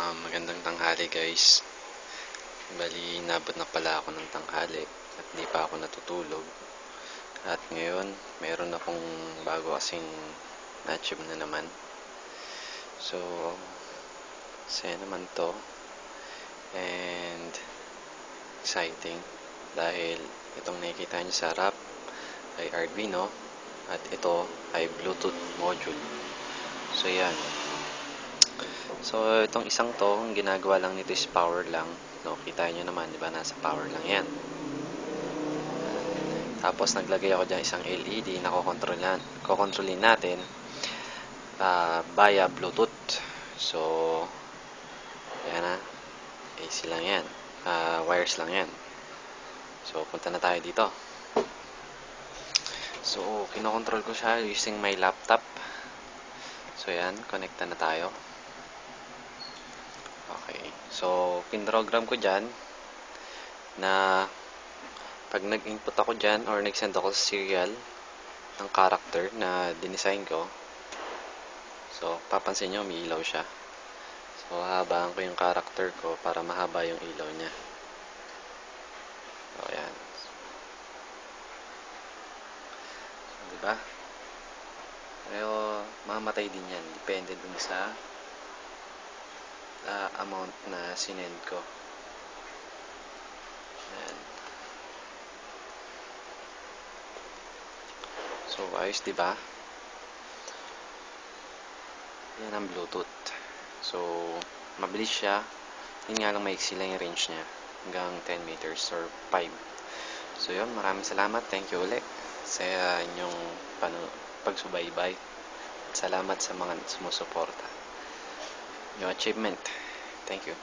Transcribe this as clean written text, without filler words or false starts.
Magandang tanghali guys. Bali, nabot na pala ako ng tanghali at di pa ako natutulog. At ngayon, meron akong bago kasing na-achieve na naman. So, saya naman to. And exciting dahil itong nakikita nyo sa harap ay Arduino at ito ay Bluetooth module. So, yan. So, itong isang to, ang ginagawa lang nito is power lang. No, kita nyo naman, di ba? Nasa power lang yan. Tapos, naglagay ako dyan isang LED na kukontrolin natin via Bluetooth. So, yan na. AC lang yan. Wires lang yan. So, punta na tayo dito. So, kinokontrol ko siya using my laptop. So, yan. Connecta na tayo. Okay. So, pinrogram ko dyan na pag nag-input ako dyan or nag-send ako sa serial ng character na dinesign ko, so, papansin nyo, may ilaw siya. So, hahabaan ko yung character ko para mahaba yung ilaw niya. So, ayan. So, diba? Pero, mamatay din yan. Depende dun sa amount na sinend ko. Ayan. So, ayos, diba? Yan ang Bluetooth. So, mabilis siya. Yun nga lang, maiksi lang yung range niya. Hanggang 10 meters or 5. So, yun. Maraming salamat. Thank you ulit sa inyong pagsubaybay. Salamat sa mga sumusuporta. Yung achievement. Thank you.